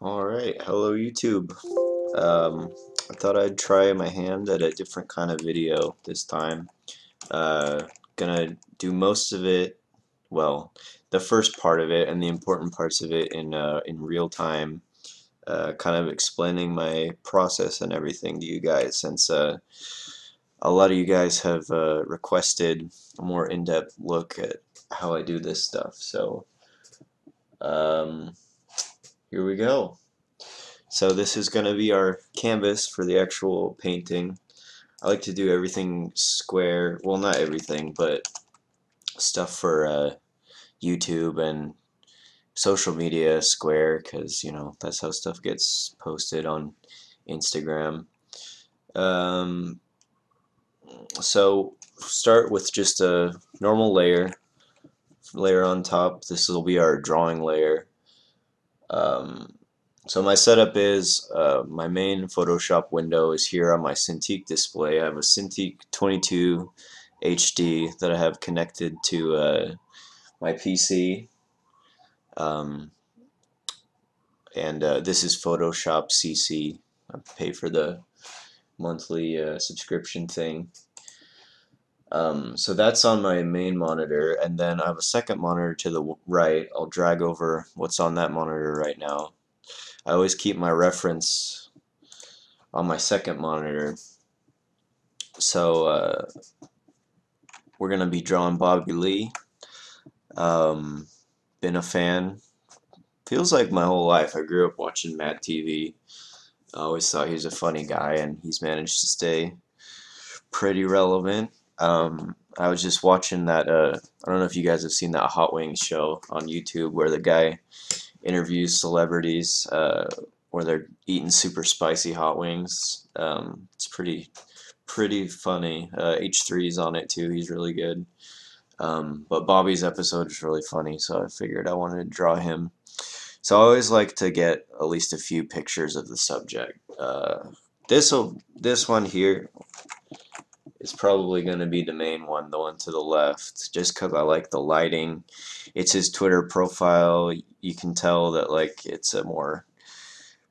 Alright, hello YouTube. I thought I'd try my hand at a different kind of video this time. Uh, gonna do most of it, well, the first part of it and the important parts of it in real time, kind of explaining my process and everything to you guys, since a lot of you guys have requested a more in-depth look at how I do this stuff. So, um, here we go. So this is going to be our canvas for the actual painting. I like to do everything square, well, not everything, but stuff for YouTube and social media square, because that's how stuff gets posted on Instagram. um, so start with just a normal layer on top. This will be our drawing layer. um, So my setup is my main Photoshop window is here on my Cintiq display. I have a Cintiq 22 HD that I have connected to my PC, um, and this is Photoshop CC. I pay for the monthly subscription thing. So that's on my main monitor, and then I have a second monitor to the right. I'll drag over what's on that monitor right now. I always keep my reference on my second monitor. So we're gonna be drawing Bobby Lee. Been a fan. Feels like my whole life. I grew up watching Mad TV. I always thought he was a funny guy, and he's managed to stay pretty relevant. I was just watching that. I don't know if you guys have seen that Hot Wings show on YouTube where the guy interviews celebrities where they're eating super spicy hot wings. It's pretty funny. H3's on it too. He's really good. But Bobby's episode is really funny, so I figured I wanted to draw him. So I always like to get at least a few pictures of the subject. This one here is probably going to be the main one, the one to the left, just because I like the lighting. It's his Twitter profile. You can tell that it's a more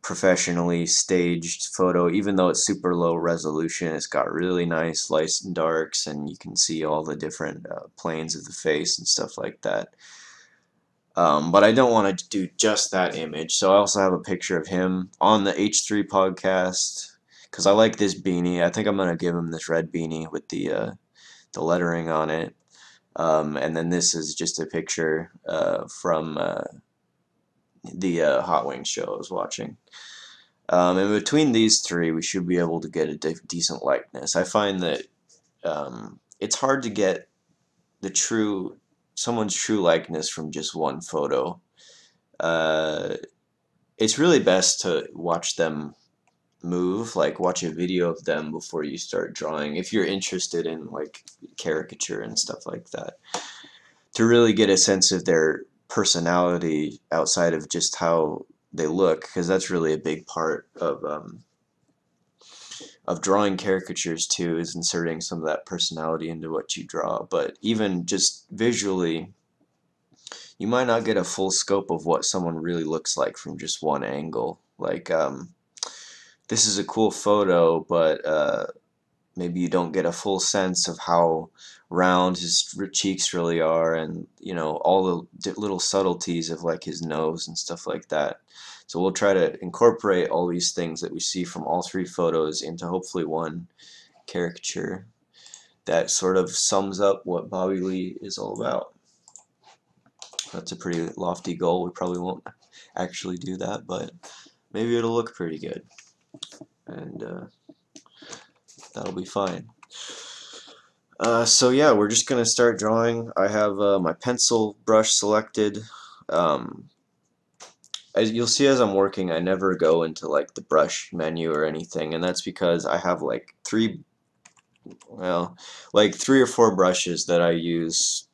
professionally staged photo, even though it's super low resolution. It's got really nice lights and darks, and you can see all the different planes of the face and stuff like that. But I don't want to do just that image, so I also have a picture of him on the H3 podcast, because I like this beanie. I think I'm gonna give him this red beanie with the lettering on it. And then this is just a picture from the Hot Wings show I was watching. And between these three, we should be able to get a decent likeness. I find that it's hard to get someone's true likeness from just one photo. It's really best to watch them move, like watch a video of them before you start drawing, if you're interested in caricature and stuff like that, to really get a sense of their personality outside of just how they look, because that's really a big part of drawing caricatures too, is inserting some of that personality into what you draw. But even just visually, you might not get a full scope of what someone really looks like from just one angle. This is a cool photo, but maybe you don't get a full sense of how round his cheeks really are, and all the little subtleties of his nose and stuff like that. So we'll try to incorporate all these things that we see from all three photos into hopefully one caricature that sort of sums up what Bobby Lee is all about. That's a pretty lofty goal. We probably won't actually do that, but maybe it'll look pretty good, and that'll be fine. So yeah, we're just gonna start drawing. I have my pencil brush selected. As you'll see as I'm working, I never go into the brush menu or anything, and that's because I have three or four brushes that I use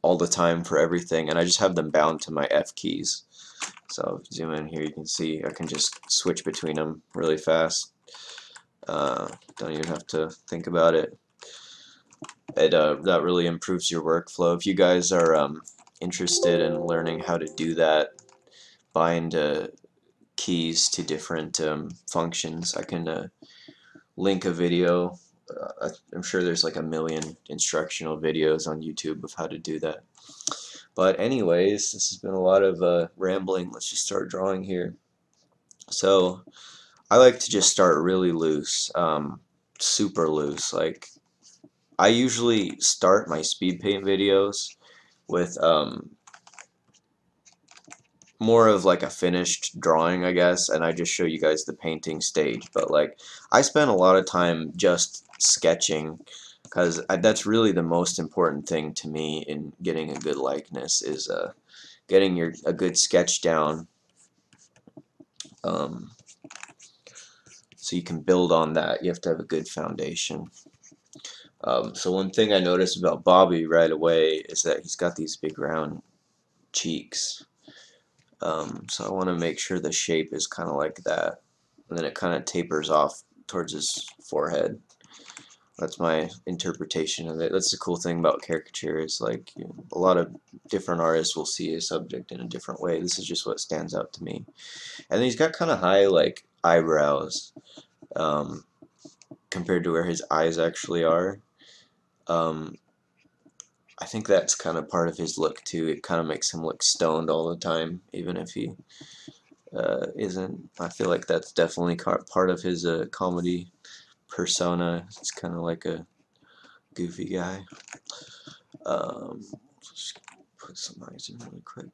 all the time for everything, and I just have them bound to my F keys. So if you zoom in here, you can see I can just switch between them really fast. Don't even have to think about it. That really improves your workflow. If you guys are interested in learning how to do that, bind keys to different functions. I can link a video. I'm sure there's like a million instructional videos on YouTube of how to do that. But anyways, this has been a lot of rambling. Let's just start drawing here. So I like to just start really loose, super loose. Like I usually start my speed paint videos with more of like a finished drawing, I guess, and I just show you guys the painting stage. But like I spend a lot of time just sketching because that's really the most important thing to me in getting a good likeness is getting a good sketch down, um, so you can build on that. You have to have a good foundation. So one thing I noticed about Bobby right away is that he's got these big round cheeks. So I want to make sure the shape is kind of like that, and then it kind of tapers off towards his forehead. That's my interpretation of it. That's the cool thing about caricature is like a lot of different artists will see a subject in a different way. This is just what stands out to me. And he's got kind of high like eyebrows um, compared to where his eyes actually are. Um, I think that's kind of part of his look too. It kind of makes him look stoned all the time, even if he isn't. I feel like that's definitely part of his comedy persona. It's kind of like a goofy guy. Just put some eyes in really quick.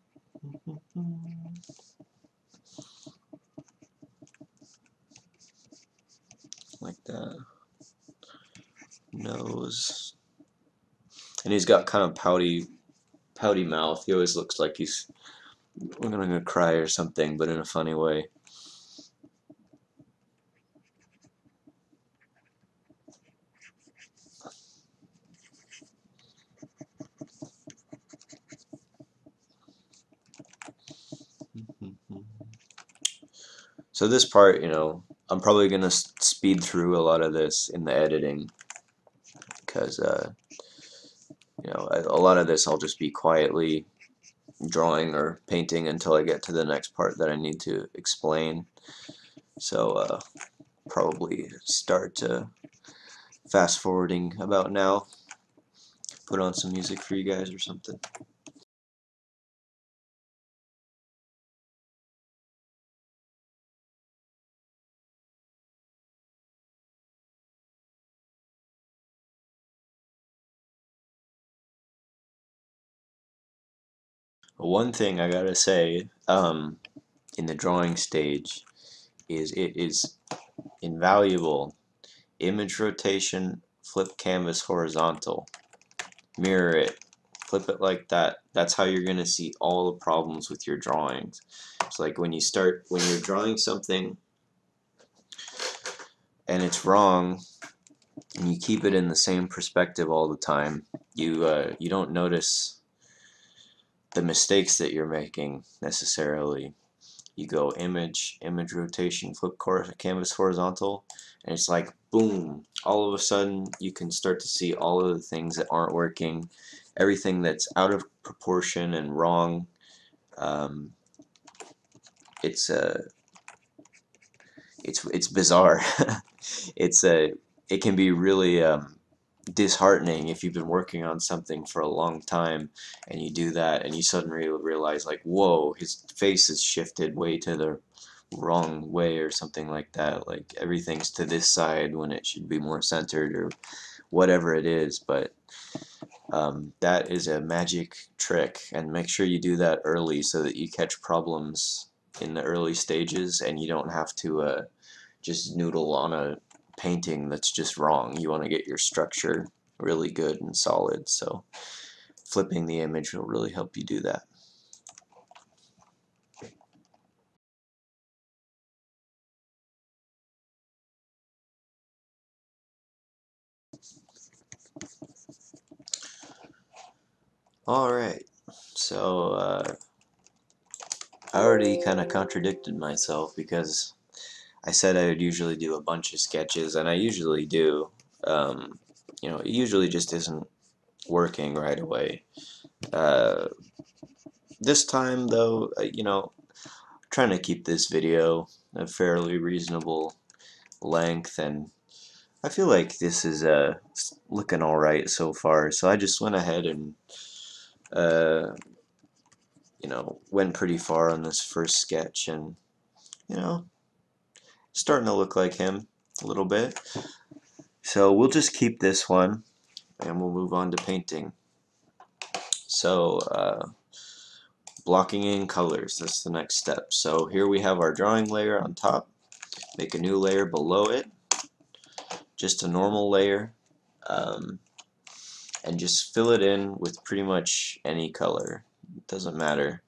Like that. Nose. And he's got kind of pouty mouth. He always looks like he's gonna cry or something, but in a funny way. So this part, I'm probably gonna speed through a lot of this in the editing because a lot of this I'll just be quietly drawing or painting until I get to the next part that I need to explain. So probably start fast forwarding about now. Put on some music for you guys or something. One thing I gotta say, in the drawing stage is it is invaluable. Image rotation, flip canvas horizontal, mirror it, flip it like that. That's how you're gonna see all the problems with your drawings. It's like when you're drawing something and it's wrong, and you keep it in the same perspective all the time, you don't notice the mistakes that you're making necessarily. You go image rotation, flip canvas horizontal, and it's like boom, all of a sudden you can start to see all of the things that aren't working, everything that's out of proportion and wrong. um, it's it's bizarre. it's it can be really disheartening if you've been working on something for a long time and you do that and you suddenly realize like, whoa, his face is shifted way to the wrong way or something like that, like everything's to this side when it should be more centered or whatever it is. But that is a magic trick, and make sure you do that early so that you catch problems in the early stages and you don't have to just noodle on a painting that's just wrong. You want to get your structure really good and solid, so flipping the image will really help you do that. Alright, so I already kind of contradicted myself because I said I would usually do a bunch of sketches, and I usually do. Um, it usually just isn't working right away. Uh, this time, though, trying to keep this video a fairly reasonable length, and I feel like this is looking alright so far, so I just went ahead and you know, went pretty far on this first sketch, and you know, starting to look like him a little bit. So we'll just keep this one and we'll move on to painting. So blocking in colors, that's the next step. So here we have our drawing layer on top. Make a new layer below it, just a normal layer, and just fill it in with pretty much any color. It doesn't matter.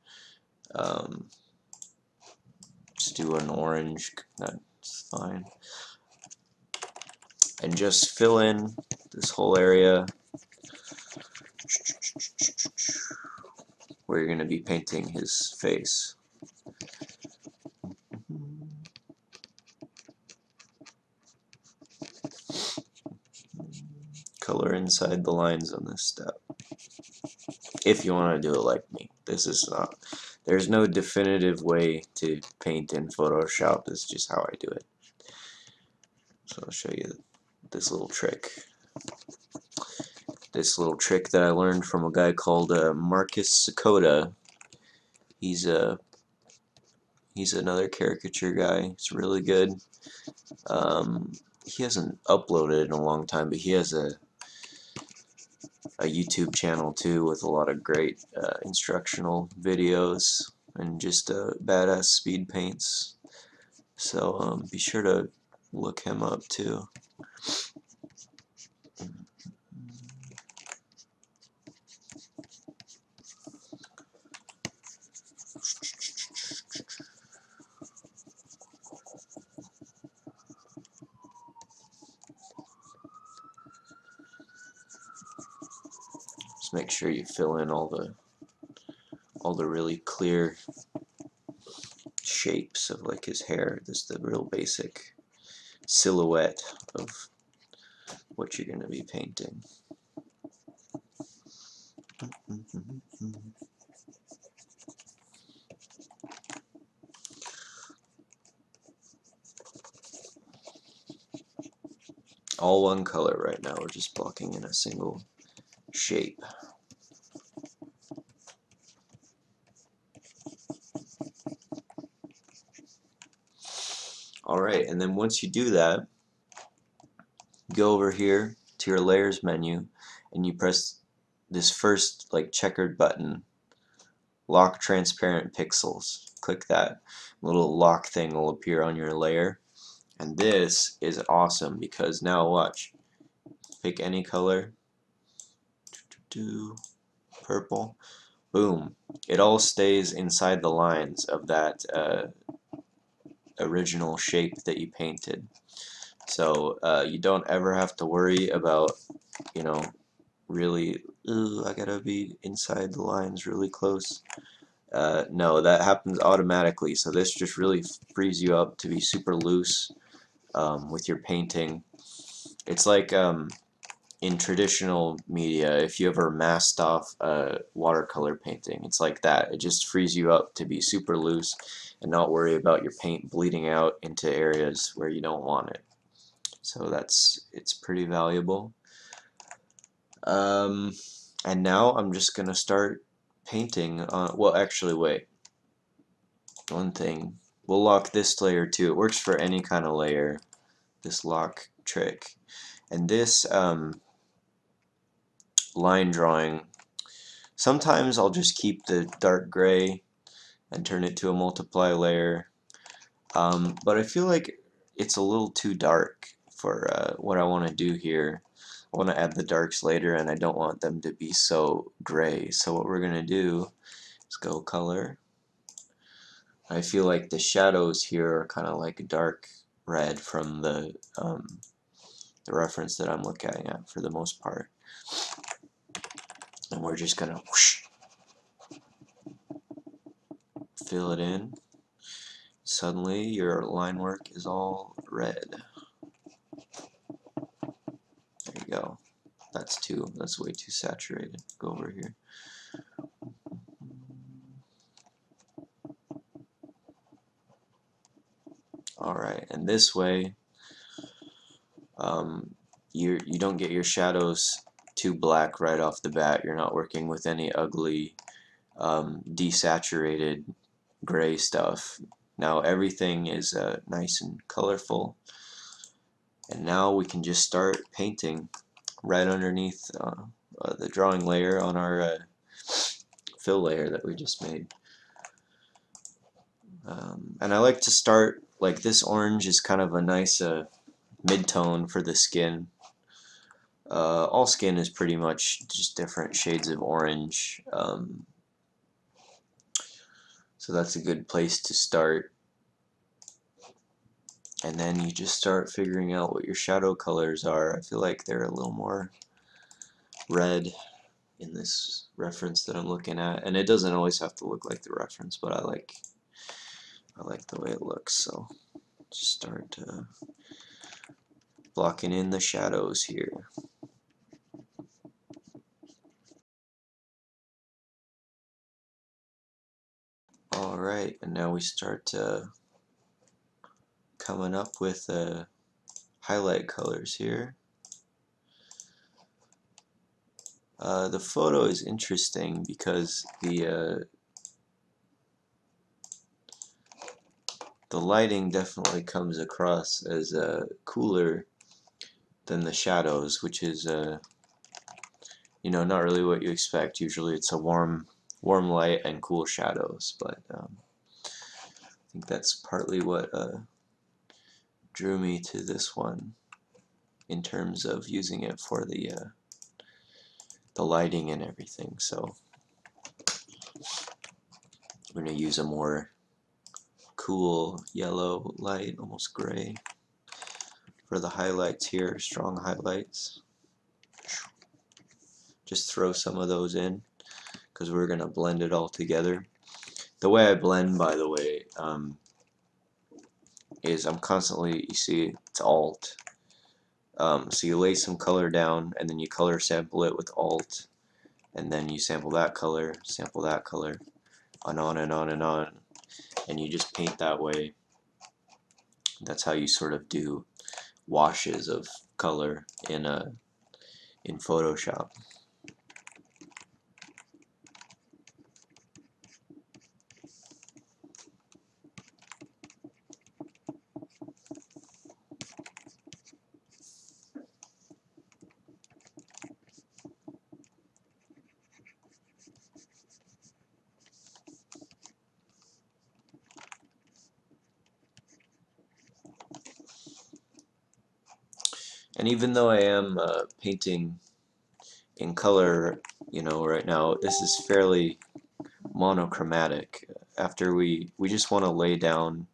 Just do an orange, that's fine. And just fill in this whole area where you're going to be painting his face. Color inside the lines on this step, if you want to do it like me. This is not, there's no definitive way to paint in Photoshop. This is just how I do it. So I'll show you this little trick. This little trick that I learned from a guy called Marcus Sakota. He's another caricature guy. He's really good. He hasn't uploaded in a long time, but he has a YouTube channel too with a lot of great instructional videos and just badass speed paints. So be sure to look him up too. Just make sure you fill in all the really clear shapes of like his hair. Just the real basic silhouette of what you're going to be painting. All one color right now. We're just blocking in a single shape. Alright, and then once you do that, go over here to your layers menu and you press this first like checkered button, lock transparent pixels. Click that. Little lock thing will appear on your layer, and this is awesome because now watch, pick any color, purple, boom, it all stays inside the lines of that original shape that you painted. So you don't ever have to worry about, you know, really, I gotta be inside the lines really close. No, that happens automatically. So this just really frees you up to be super loose with your painting. It's like in traditional media, if you ever masked off watercolor painting, it's like that. It just frees you up to be super loose and not worry about your paint bleeding out into areas where you don't want it. So it's pretty valuable. And now I'm just gonna start painting on, well actually wait, one thing, we'll lock this layer too. It works for any kind of layer, this lock trick. And this line drawing, sometimes I'll just keep the dark gray and turn it to a multiply layer, but I feel like it's a little too dark for what I want to do here. I want to add the darks later and I don't want them to be so gray. So what we're going to do is go color. I feel like the shadows here are kind of like a dark red from the reference that I'm looking at for the most part. And we're just going to whoosh, fill it in. Suddenly your line work is all red. There you go. That's way too saturated. Go over here. Alright, and this way you don't get your shadows too black right off the bat. You're not working with any ugly desaturated gray stuff. Now everything is nice and colorful, and now we can just start painting right underneath the drawing layer on our fill layer that we just made. And I like to start, like, this orange is kind of a nice mid-tone for the skin. All skin is pretty much just different shades of orange, so that's a good place to start. And then you just start figuring out what your shadow colors are. I feel like they're a little more red in this reference that I'm looking at, and it doesn't always have to look like the reference, but I like the way it looks. So just start blocking in the shadows here. Alright, and now we start coming up with highlight colors here. The photo is interesting because the lighting definitely comes across as cooler than the shadows, which is you know, not really what you expect. Usually it's a warm light and cool shadows, but I think that's partly what drew me to this one in terms of using it for the lighting and everything. So I'm going to use a more cool yellow light, almost gray, for the highlights here, strong highlights. Just throw some of those in because we're going to blend it all together. The way I blend, by the way, is I'm constantly, you see, it's Alt. So you lay some color down, and then you color sample it with Alt, and then you sample that color, and on and on and on, and you just paint that way. That's how you sort of do washes of color in Photoshop. And even though I am painting in color, you know, right now, this is fairly monochromatic. After we just want to lay down,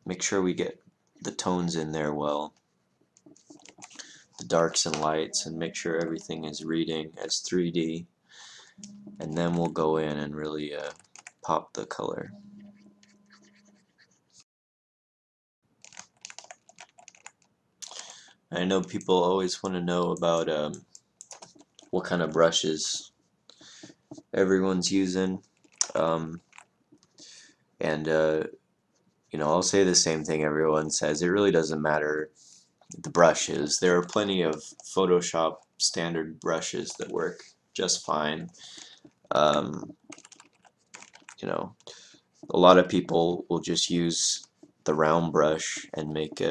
make sure we get the tones in there well, the darks and lights, and make sure everything is reading as 3D, and then we'll go in and really pop the color. I know people always want to know about what kind of brushes everyone's using, and you know, I'll say the same thing everyone says. It really doesn't matter the brushes. There are plenty of Photoshop standard brushes that work just fine. You know, a lot of people will just use the round brush and make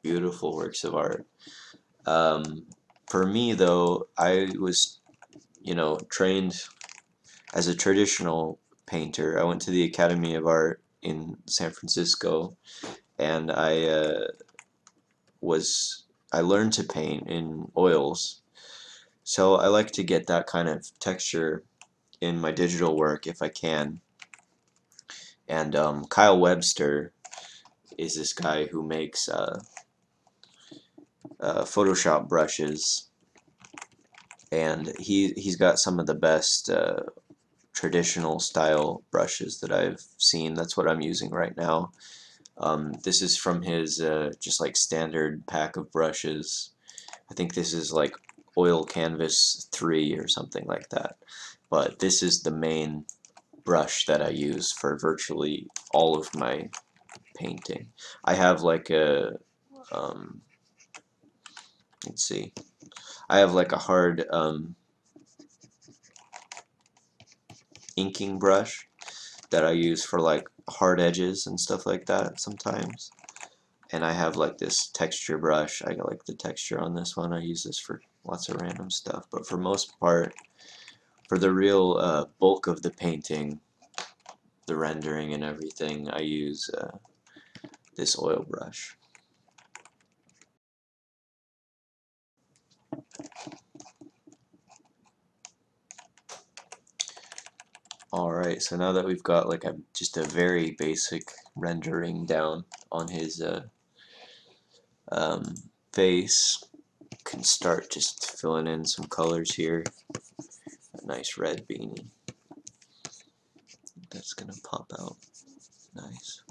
beautiful works of art. For me, though, I was, you know, trained as a traditional painter. I went to the Academy of Art in San Francisco, and I learned to paint in oils. So I like to get that kind of texture in my digital work if I can. And Kyle Webster is this guy who makes Photoshop brushes, and he's got some of the best traditional style brushes that I've seen. That's what I'm using right now. This is from his just like standard pack of brushes. I think this is like Oil Canvas 3 or something like that. But this is the main brush that I use for virtually all of my painting. I have like a let's see, I have like a hard inking brush that I use for like hard edges and stuff like that sometimes. And I have like this texture brush. I like the texture on this one. I use this for lots of random stuff. But for most part, for the real bulk of the painting, the rendering and everything, I use this oil brush. Alright, so now that we've got like just a very basic rendering down on his face, can start just filling in some colors here. A nice red beanie. That's gonna pop out. Nice.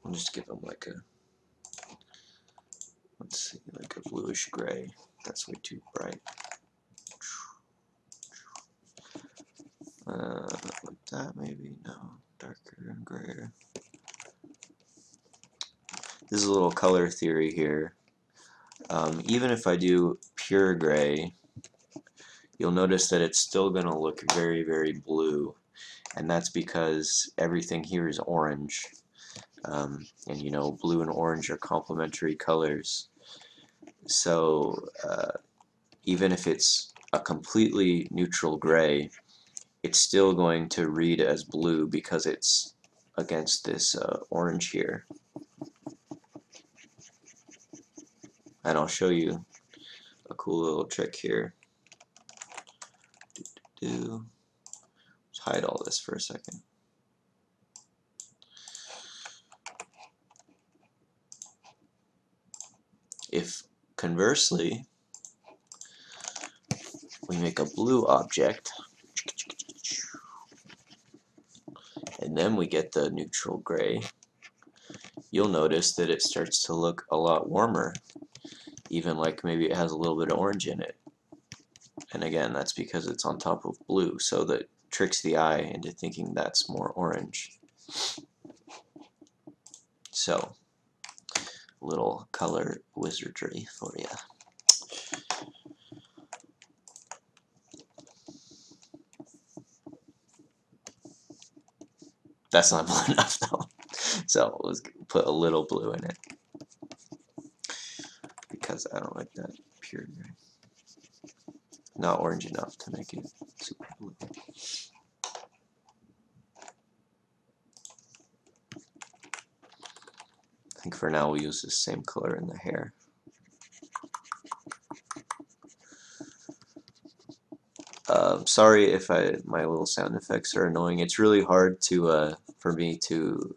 I'll just give him like a, let's see, like a bluish gray. That's way too bright. Like that maybe? No, darker and grayer. This is a little color theory here. Even if I do pure gray, you'll notice that it's still going to look very, very blue. And that's because everything here is orange. And you know, blue and orange are complementary colors. So even if it's a completely neutral gray, it's still going to read as blue because it's against this orange here. And I'll show you a cool little trick here. Let's hide all this for a second. If conversely we make a blue object and then we get the neutral gray, you'll notice that it starts to look a lot warmer, even like maybe it has a little bit of orange in it. And again, that's because it's on top of blue, so that tricks the eye into thinking that's more orange. So, little color wizardry for you. That's not blue enough though. So let's put a little blue in it, because I don't like that pure gray. Not orange enough to make it super blue. I think for now we'll use the same color in the hair. Sorry if my little sound effects are annoying. It's really hard to for me to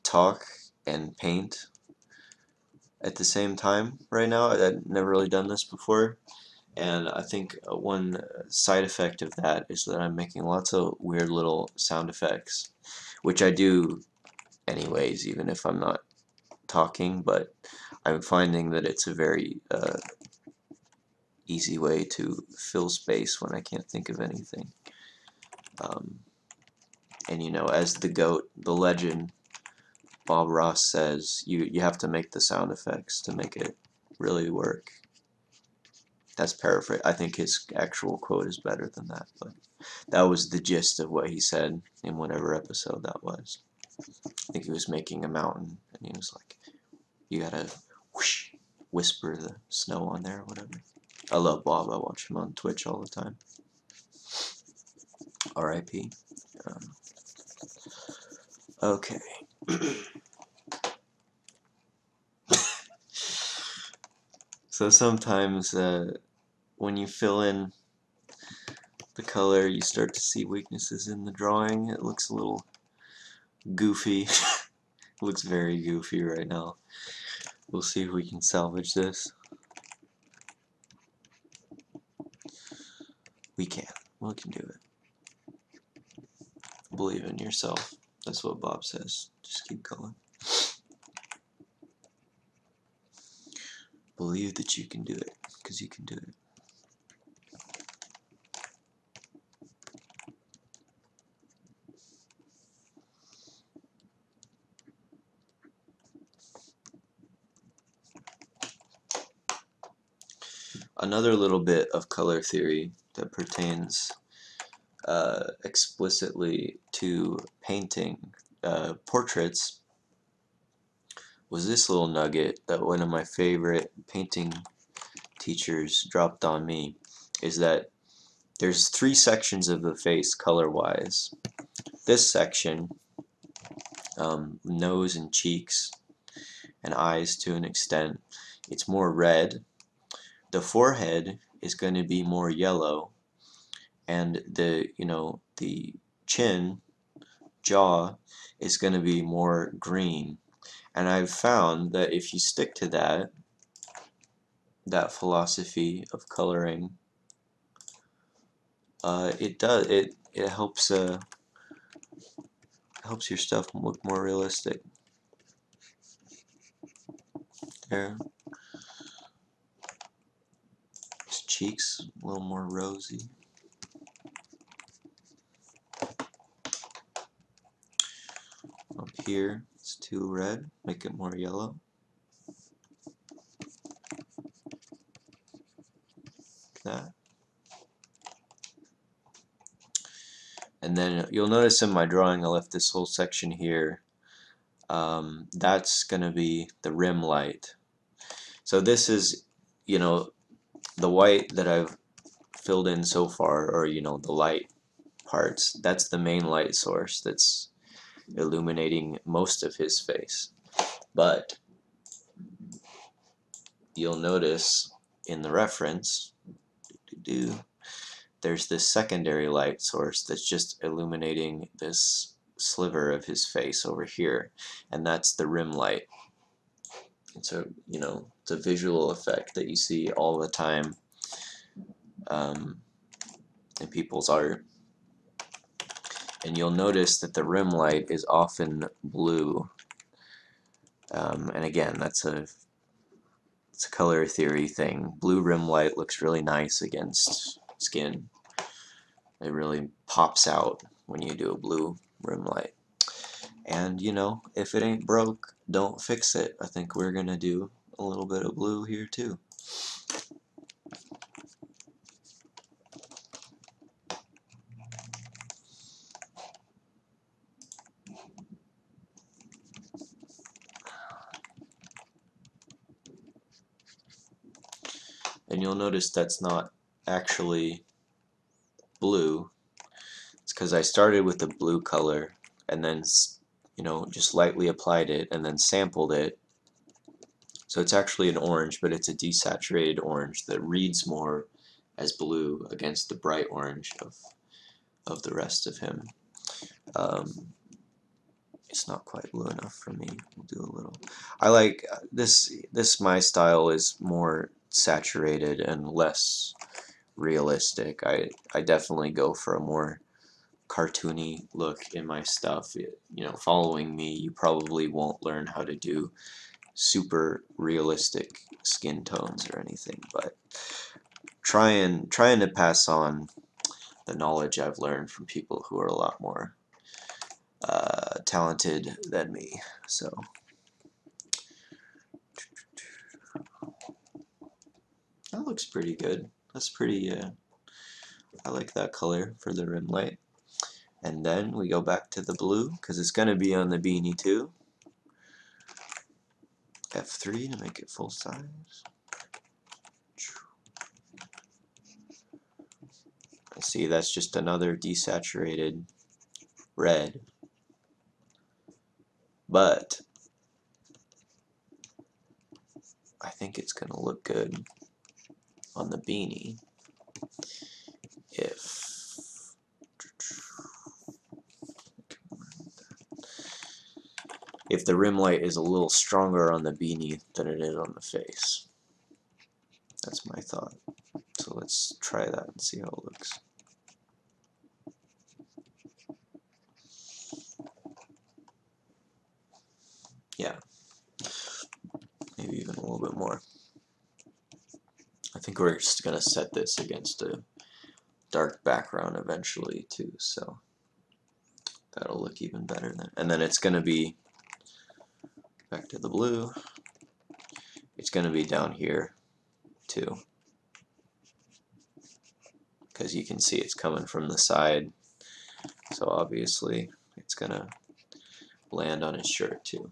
talk and paint at the same time right now. I've never really done this before, and I think one side effect of that is that I'm making lots of weird little sound effects, which I do anyways, even if I'm not talking, but I'm finding that it's a very easy way to fill space when I can't think of anything. And you know, as the GOAT, the legend, Bob Ross says, you have to make the sound effects to make it really work. That's paraphrase. I think his actual quote is better than that, but that was the gist of what he said in whatever episode that was. I think he was making a mountain, and he was like, you gotta whoosh, whisper the snow on there or whatever. I love Bob. I watch him on Twitch all the time. R.I.P. Okay. So sometimes when you fill in the color, you start to see weaknesses in the drawing. It looks a little goofy. It looks very goofy right now. We'll see if we can salvage this. We can. We can do it. Believe in yourself. That's what Bob says. Just keep going. Believe that you can do it, because you can do it. another little bit of color theory that pertains explicitly to painting portraits was this little nugget that one of my favorite painting teachers dropped on me, is that there's 3 sections of the face color-wise. This section, nose and cheeks and eyes to an extent, it's more red. The forehead is going to be more yellow, and the chin, jaw, is going to be more green. And I've found that if you stick to that philosophy of coloring, it helps helps your stuff look more realistic. There, his cheeks a little more rosy. Up here, it's too red. Make it more yellow. Like that. And then you'll notice in my drawing I left this whole section here. That's going to be the rim light. So this is, the white that I've filled in so far, or the light parts, that's the main light source that's illuminating most of his face. But you'll notice in the reference, there's this secondary light source that's just illuminating this sliver of his face over here, and that's the rim light. And so, it's a visual effect that you see all the time in people's art. And you'll notice that the rim light is often blue. And again, it's a color theory thing. Blue rim light looks really nice against skin. It really pops out when you do a blue rim light. And if it ain't broke, don't fix it. I think we're gonna do a little bit of blue here too. And you'll notice that's not actually blue. It's because I started with the blue color and then just lightly applied it and then sampled it. So it's actually an orange, but it's a desaturated orange that reads more as blue against the bright orange of the rest of him. It's not quite blue enough for me. We'll do a little. I like this. My style is more saturated and less realistic. I definitely go for a more cartoony look in my stuff. Following me, you probably won't learn how to do super realistic skin tones or anything, but trying to pass on the knowledge I've learned from people who are a lot more talented than me. So that looks pretty good. That's pretty I like that color for the rim light. And then we go back to the blue because it's going to be on the beanie too. F3 to make it full size. See, that's just another desaturated red. But I think it's going to look good on the beanie if the rim light is a little stronger on the beanie than it is on the face. That's my thought. So let's try that and see how it looks. Yeah, maybe even a little bit more. I think we're just going to set this against a dark background eventually too, so that'll look even better then. And then it's going to be back to the blue. It's going to be down here too. because you can see it's coming from the side, so obviously it's gonna land on his shirt too.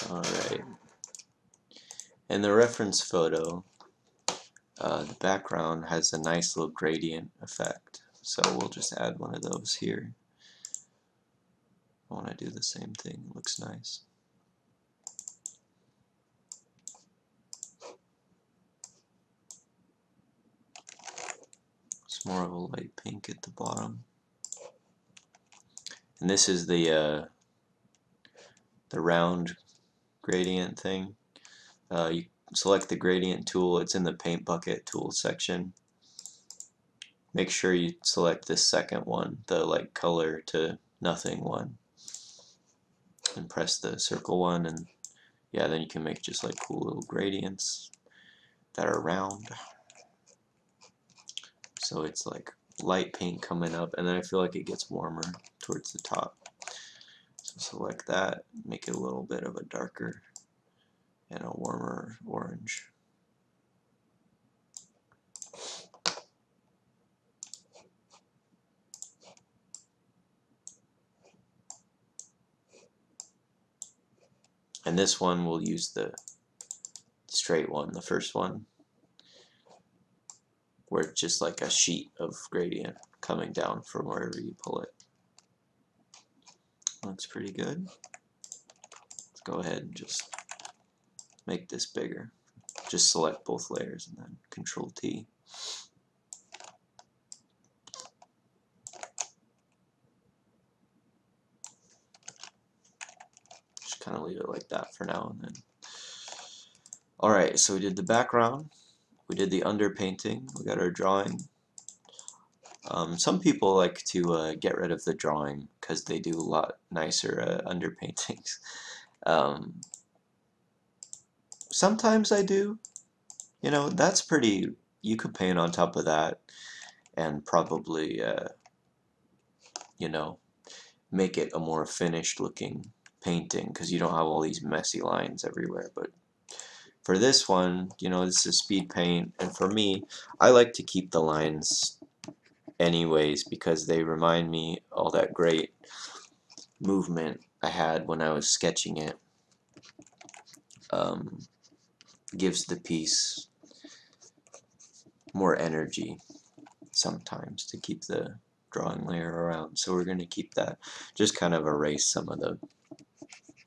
Alright, in the reference photo, the background has a nice little gradient effect, so we'll just add one of those here. I want to do the same thing, it looks nice. It's more of a light pink at the bottom. And this is the round gradient thing. You select the gradient tool, it's in the paint bucket tool section. Make sure you select this second one, the like color to nothing one, and press the circle one, and yeah, then you can make just like cool little gradients that are round. So it's like light pink coming up, and then I feel like it gets warmer towards the top. So select that, make it a little bit of a darker and a warmer orange. And this one we'll use the straight one, the first one, where it's just like a sheet of gradient coming down from wherever you pull it. Looks pretty good. Let's go ahead and just make this bigger. Just select both layers and then Control T. Just kind of leave it like that for now and then. Alright, so we did the background, we did the underpainting, we got our drawing. Some people like to get rid of the drawing because they do a lot nicer underpaintings. Sometimes I do. You know, that's pretty, you could paint on top of that and probably, you know, make it a more finished looking painting because you don't have all these messy lines everywhere. But for this one, you know, this is speed paint, and for me, I like to keep the lines anyways because they remind me all that great movement I had when I was sketching it. Gives the piece more energy sometimes to keep the drawing layer around, so we're going to keep that. Just kind of erase some of the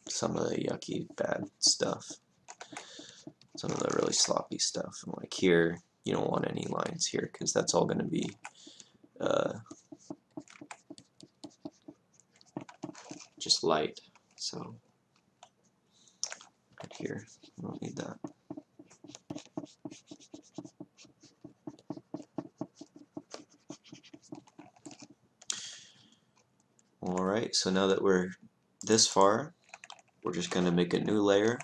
yucky bad stuff, some of the really sloppy stuff. And like here, you don't want any lines here because that's all going to be just light. So right here, we don't need that. Alright, so now that we're this far, we're just going to make a new layer,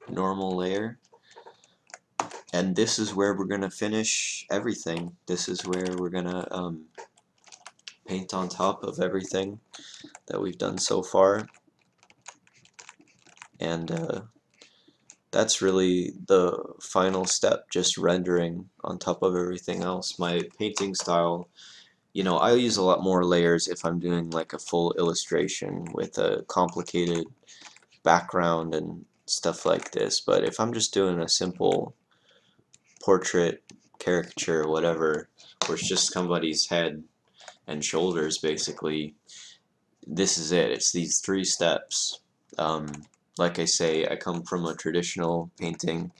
normal layer, and this is where we're going to finish everything. This is where we're going to paint on top of everything that we've done so far, and that's really the final step, just rendering on top of everything else. My painting style, you know, I use a lot more layers if I'm doing like a full illustration with a complicated background and stuff like this, but if I'm just doing a simple portrait, caricature, whatever, where it's just somebody's head and shoulders basically, this is it. It's these 3 steps. Like I say, I come from a traditional painting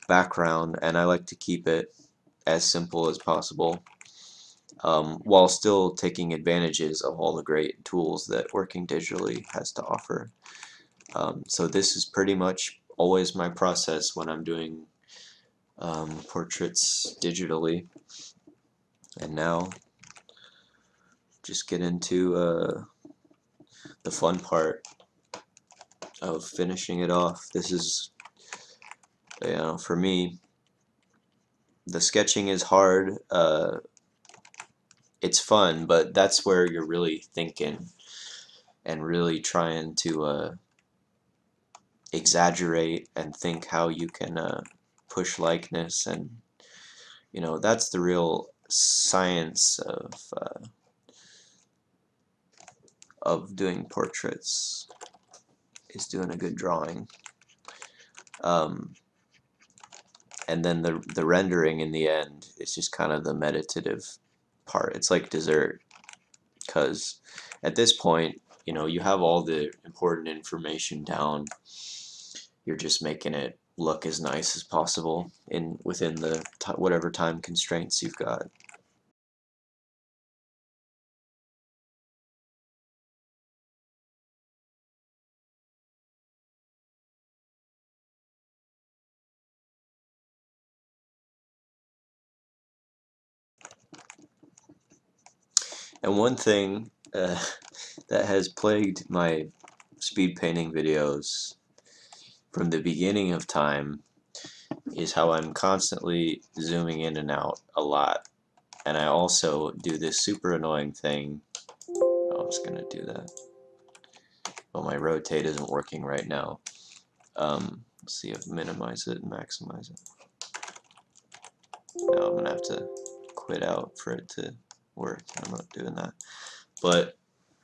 background and I like to keep it as simple as possible, while still taking advantages of all the great tools that working digitally has to offer. So this is pretty much always my process when I'm doing portraits digitally. And now just get into the fun part of finishing it off. This is, you know, for me, the sketching is hard. it's fun, but that's where you're really thinking and really trying to exaggerate and think how you can push likeness, and that's the real science of doing portraits, is doing a good drawing. And then the rendering in the end is just kind of the meditative part. It's like dessert, because at this point, you have all the important information down. You're just making it look as nice as possible within the whatever time constraints you've got. And one thing that has plagued my speed painting videos from the beginning of time is how I'm constantly zooming in and out a lot. And I also do this super annoying thing. Oh, I'm just gonna do that. Well, my rotate isn't working right now. Let's see if minimize it and maximize it. Now I'm gonna have to quit out for it to work. I'm not doing that. But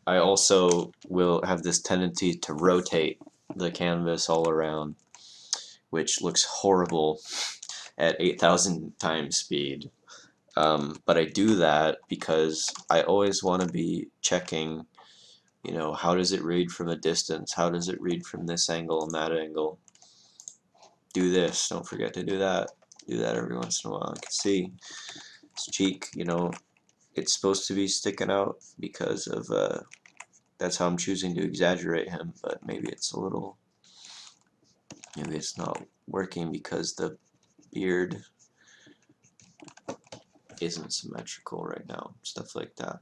I also will have this tendency to rotate the canvas all around, which looks horrible at 8,000 times speed. But I do that because I always want to be checking, how does it read from a distance? How does it read from this angle and that angle? Do this, don't forget to do that. Do that every once in a while. You can see his cheek, it's supposed to be sticking out because of, that's how I'm choosing to exaggerate him, but maybe it's not working because the beard isn't symmetrical right now, stuff like that.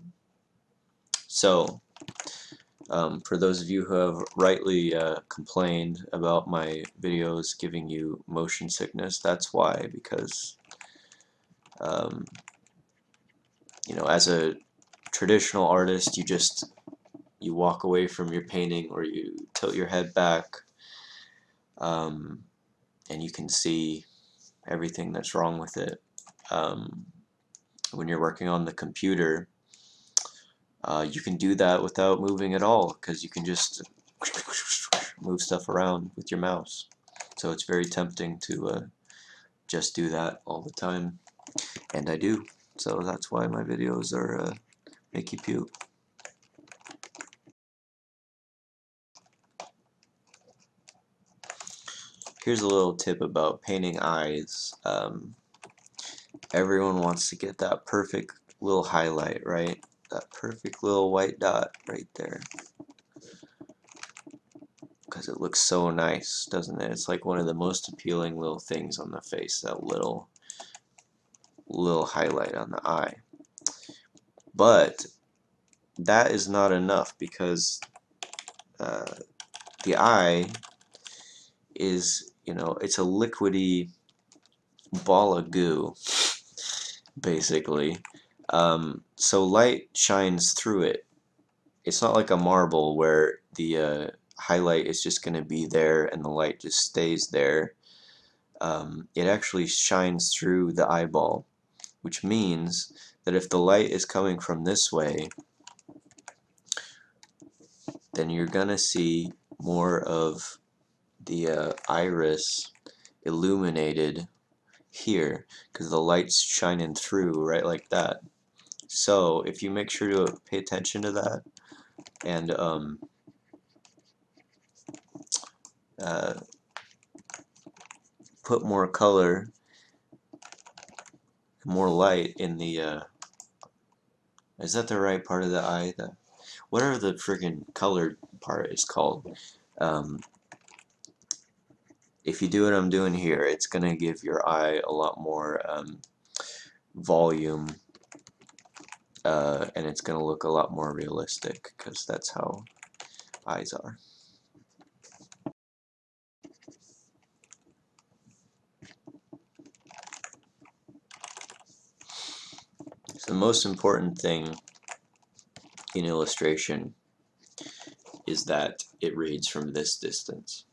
So, for those of you who have rightly complained about my videos giving you motion sickness, that's why, because um, as a traditional artist, you walk away from your painting, or you tilt your head back, and you can see everything that's wrong with it. When you're working on the computer, you can do that without moving at all, because you can just move stuff around with your mouse. So it's very tempting to just do that all the time, and I do. So that's why my videos are make you puke. Here's a little tip about painting eyes. Everyone wants to get that perfect little highlight, right? That perfect little white dot right there, because it looks so nice, doesn't it? It's like one of the most appealing little things on the face, that little highlight on the eye. But that is not enough, because the eye is, it's a liquidy ball of goo, basically. So light shines through it. It's not like a marble where the highlight is just going to be there and the light just stays there. It actually shines through the eyeball, which means that if the light is coming from this way, then you're going to see more of the iris illuminated here, because the light's shining through right like that. So if you make sure to pay attention to that, and uh, put more color, more light in the is that the right part of the eye? Whatever the friggin' colored part is called. If you do what I'm doing here, it's gonna give your eye a lot more volume, and it's gonna look a lot more realistic, because that's how eyes are. the most important thing in illustration is that it reads from this distance,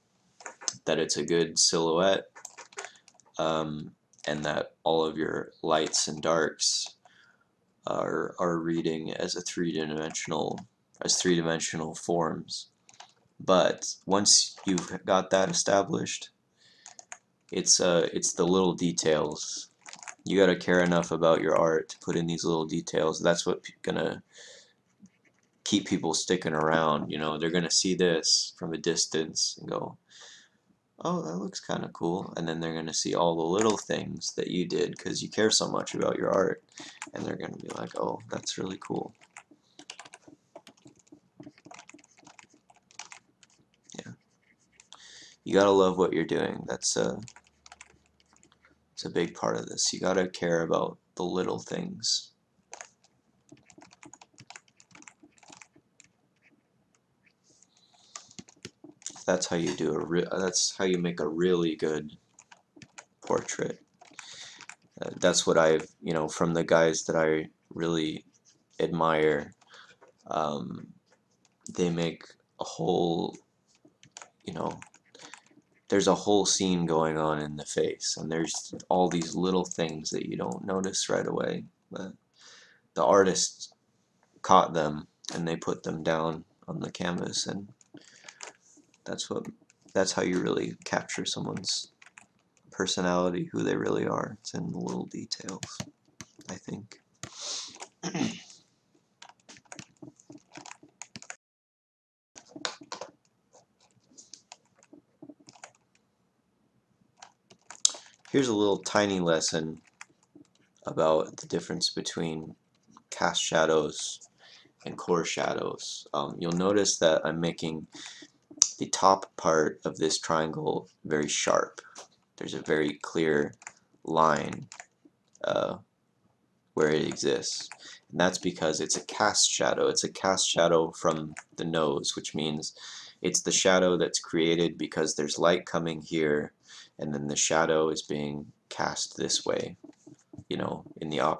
that it's a good silhouette, and that all of your lights and darks are reading as three-dimensional forms. But once you've got that established, it's the little details. You gotta care enough about your art to put in these little details. That's what gonna keep people sticking around. You know, they're gonna see this from a distance and go, "Oh, that looks kind of cool," and then they're gonna see all the little things that you did because you care so much about your art, and they're gonna be like, "Oh, that's really cool." Yeah, you gotta love what you're doing. It's a big part of this. You gotta care about the little things. That's how you do that's how you make a really good portrait. That's what from the guys that I really admire. Um, they make a whole, you know, there's a whole scene going on in the face, and there's all these little things that you don't notice right away. But the artist caught them, and they put them down on the canvas, and that's how you really capture someone's personality, who they really are. It's in the little details, I think. Here's a little tiny lesson about the difference between cast shadows and core shadows. You'll notice that I'm making the top part of this triangle very sharp. There's a very clear line where it exists. And that's because it's a cast shadow. It's a cast shadow from the nose, which means it's the shadow that's created because there's light coming here, and then the shadow is being cast this way, you know, in the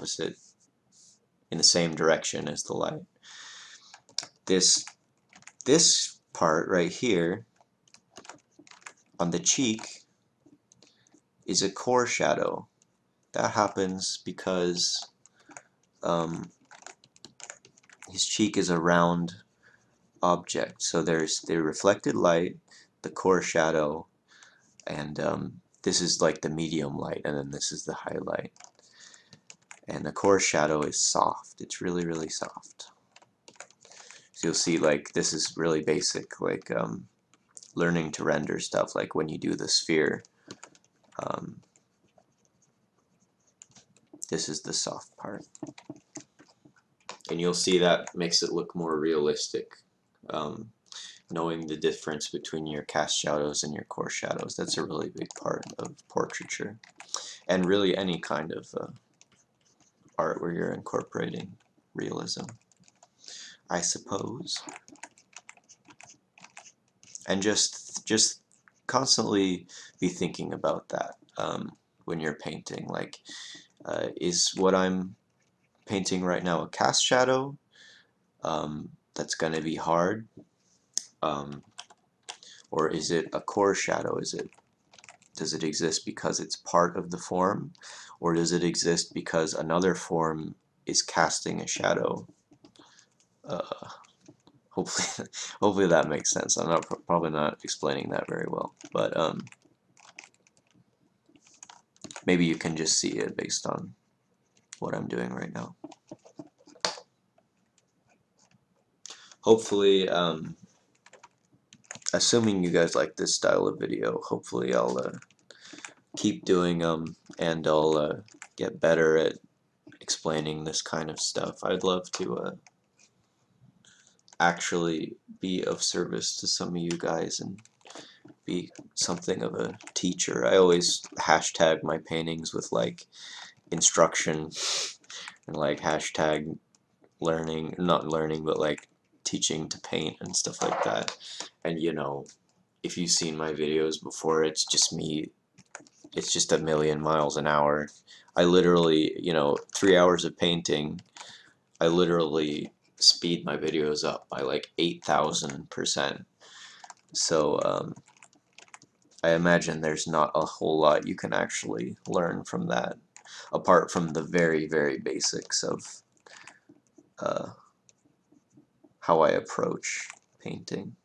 same direction as the light. This part right here on the cheek is a core shadow. That happens because his cheek is a round object. So there's the reflected light, the core shadow, and this is like the medium light, and then this is the highlight. And the core shadow is soft. It's really, really soft. So you'll see, like, this is really basic, like learning to render stuff, like when you do the sphere. This is the soft part. And you'll see that makes it look more realistic. Knowing the difference between your cast shadows and your core shadows, that's a really big part of portraiture. And really any kind of art where you're incorporating realism, I suppose. And just constantly be thinking about that when you're painting. Like, is what I'm painting right now a cast shadow that's going to be hard? Or is it a core shadow? Does it exist because it's part of the form, or does it exist because another form is casting a shadow? Hopefully, hopefully that makes sense. I'm probably not explaining that very well, but maybe you can just see it based on what I'm doing right now. Hopefully, assuming you guys like this style of video, hopefully I'll keep doing them, and I'll get better at explaining this kind of stuff. I'd love to actually be of service to some of you guys and be something of a teacher. I always hashtag my paintings with like instruction and like hashtag learning, not learning, but like teaching to paint and stuff like that. And you know, if you've seen my videos before, it's just me. It's just a million miles an hour. I literally, 3 hours of painting, I literally speed my videos up by like 8,000%. So I imagine there's not a whole lot you can actually learn from that, apart from the very, very basics of uh, how I approach painting.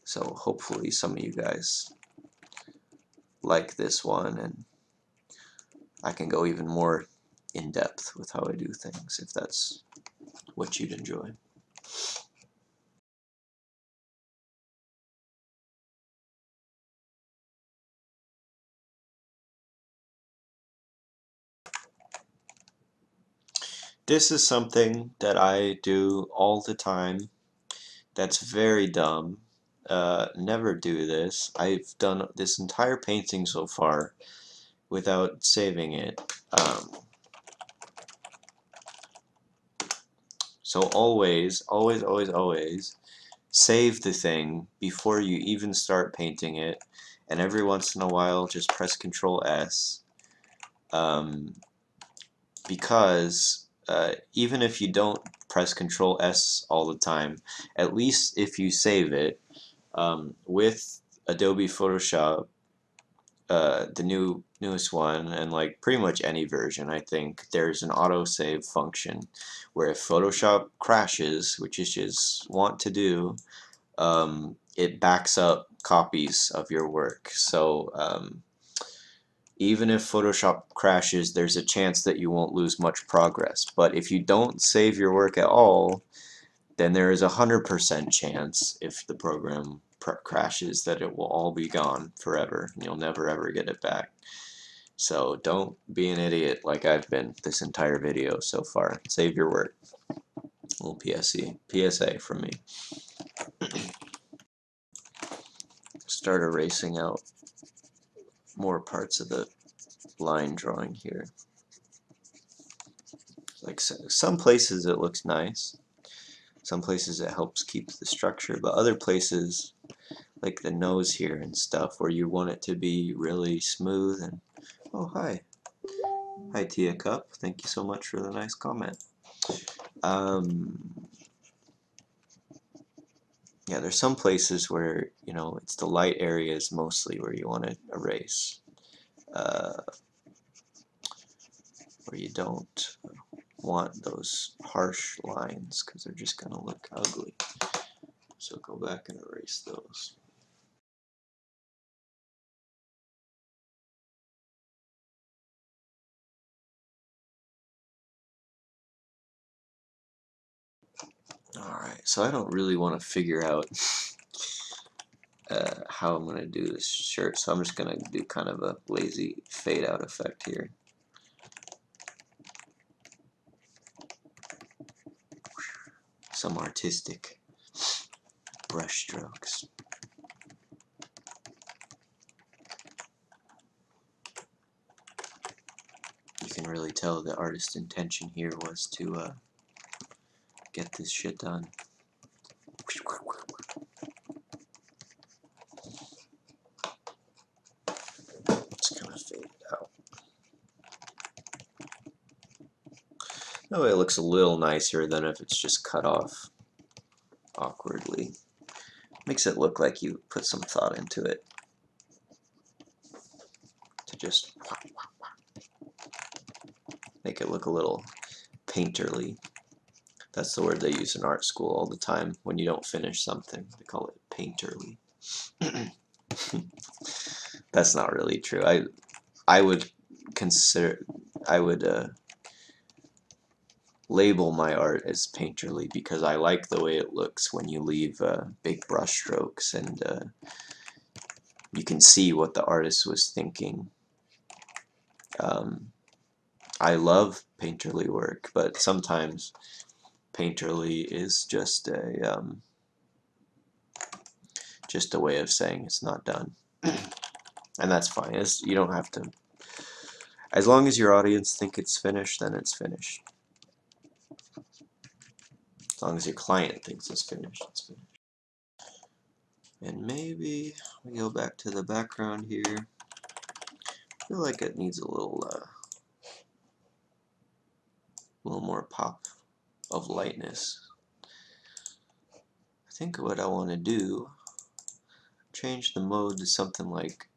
So hopefully some of you guys like this one, and I can go even more in depth with how I do things if that's what you'd enjoy. This is something that I do all the time that's very dumb. Never do this. I've done this entire painting so far without saving it. So always save the thing before you even start painting it, and every once in a while just press Control S, because even if you don't press Control S all the time, at least if you save it with Adobe Photoshop, the newest one, and like pretty much any version, I think there's an autosave function where if Photoshop crashes, which is just want to do, it backs up copies of your work. So even if Photoshop crashes, there's a chance that you won't lose much progress. But if you don't save your work at all, then there is 100% chance, if the program crashes, that it will all be gone forever and you'll never ever get it back. So don't be an idiot like I've been this entire video so far. Save your work. A little PSA from me. Start erasing out more parts of the line drawing here. Like some places it looks nice, some places it helps keep the structure, but other places like the nose here and stuff where you want it to be really smooth. And oh, hi Tia Cup, thank you so much for the nice comment. Yeah, there's some places where it's the light areas mostly where you want to erase, where you don't want those harsh lines because they're just gonna look ugly. So go back and erase those. Alright, so I don't really want to figure out how I'm going to do this shirt, so I'm just going to do kind of a lazy fade out effect here. Some artistic brush strokes. You can really tell the artist's intention here was to get this shit done. Just kind of fade it out. That way it looks a little nicer than if it's just cut off awkwardly. Makes it look like you put some thought into it. To just make it look a little painterly. That's the word they use in art school all the time when you don't finish something. They call it painterly. That's not really true. I would label my art as painterly because I like the way it looks when you leave big brush strokes and you can see what the artist was thinking. I love painterly work, but sometimes painterly is just a way of saying it's not done. And that's fine. You don't have to. As long as your audience think it's finished, then it's finished. As long as your client thinks it's finished, it's finished. And maybe we go back to the background here. I feel like it needs a little a little more pop of lightness. I think what I want to do, change the mode to something like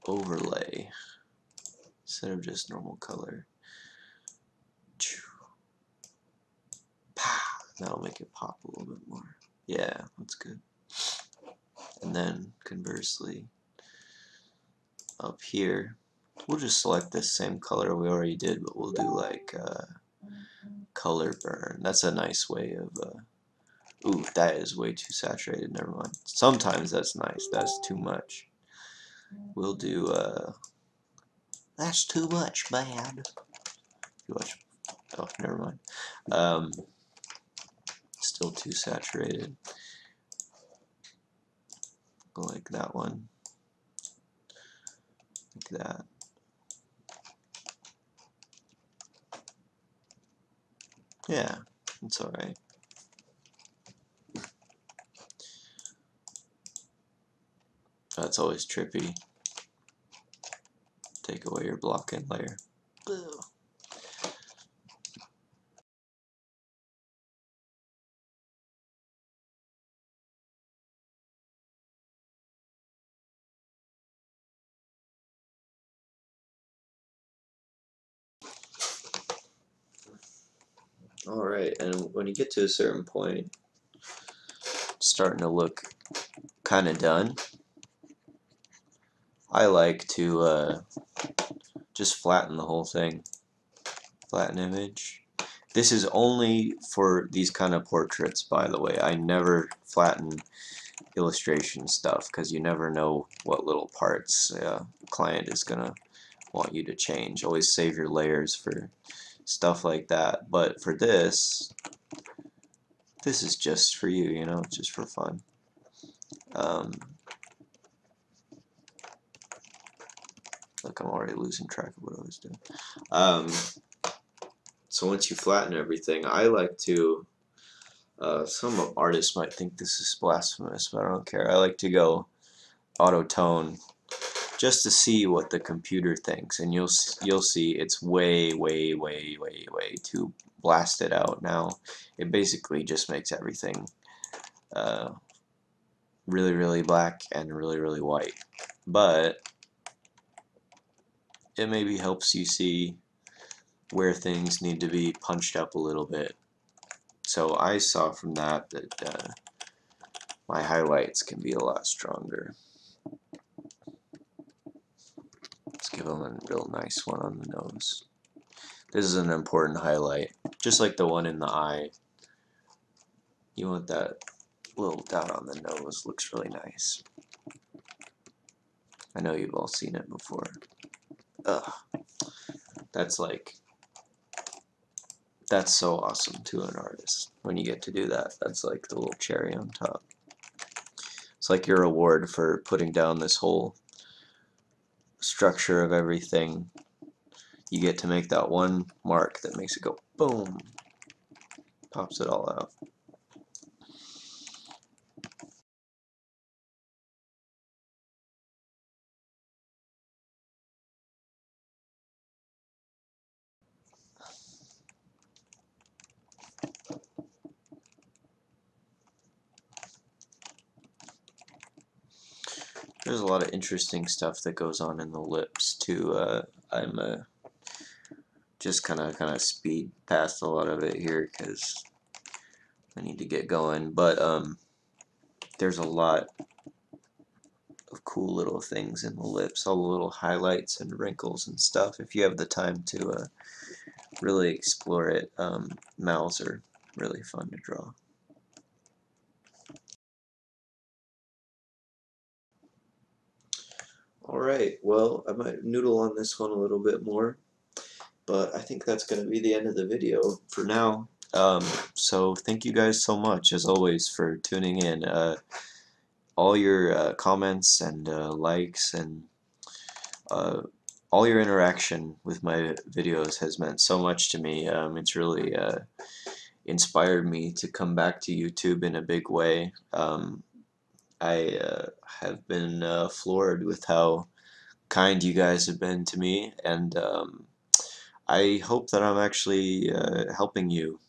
overlay instead of just normal color. That'll make it pop a little bit more. Yeah, that's good. And then conversely, up here, we'll just select this same color we already did, but we'll do like color burn. That's a nice way of ooh, that is way too saturated, never mind. Sometimes that's nice, that's too much. We'll do that's too much, bad. Too much. Oh, never mind. Still too saturated. Go like that one. Like that. Yeah, it's alright. That's always trippy. Take away your blocking layer. Ugh. Alright, and when you get to a certain point, it's starting to look kind of done. I like to just flatten the whole thing. Flatten image. This is only for these kind of portraits, by the way. I never flatten illustration stuff because you never know what little parts a client is gonna want you to change. Always save your layers for stuff like that. But for this is just for you, you know, just for fun. Look, I'm already losing track of what I was doing. So once you flatten everything, I like to, some artists might think this is blasphemous, but I don't care. I like to go auto tone just to see what the computer thinks, and you'll see it's way too blasted out now. It basically just makes everything really black and really white, but it maybe helps you see where things need to be punched up a little bit. So I saw from that my highlights can be a lot stronger. Let's give them a real nice one on the nose. This is an important highlight, just like the one in the eye. You want that little dot on the nose, looks really nice. I know you've all seen it before. Ugh. That's like, that's so awesome to an artist when you get to do that. That's like the little cherry on top. It's like your reward for putting down this whole structure of everything. You get to make that one mark that makes it go boom, pops it all out. There's a lot of interesting stuff that goes on in the lips too. I'm just kind of speed past a lot of it here because I need to get going. But there's a lot of cool little things in the lips, all the little highlights and wrinkles and stuff. If you have the time to really explore it, mouths are really fun to draw. Alright, well, I might noodle on this one a little bit more, but I think that's going to be the end of the video for now. So thank you guys so much, as always, for tuning in. All your comments and likes and all your interaction with my videos has meant so much to me. It's really inspired me to come back to YouTube in a big way. I have been floored with how kind you guys have been to me, and I hope that I'm actually helping you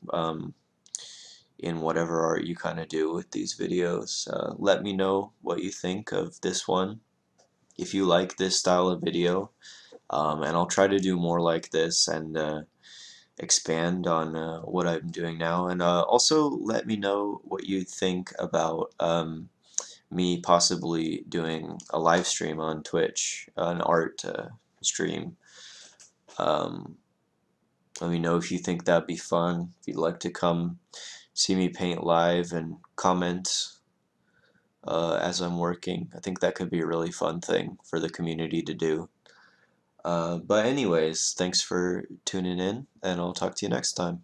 in whatever art you kind of do with these videos. Let me know what you think of this one, if you like this style of video, and I'll try to do more like this and expand on what I'm doing now. And also let me know what you think about me possibly doing a live stream on Twitch, an art stream. Um, Let me know if you think that'd be fun, if you'd like to come see me paint live and comment as I'm working. I think that could be a really fun thing for the community to do. But anyways, thanks for tuning in, and I'll talk to you next time.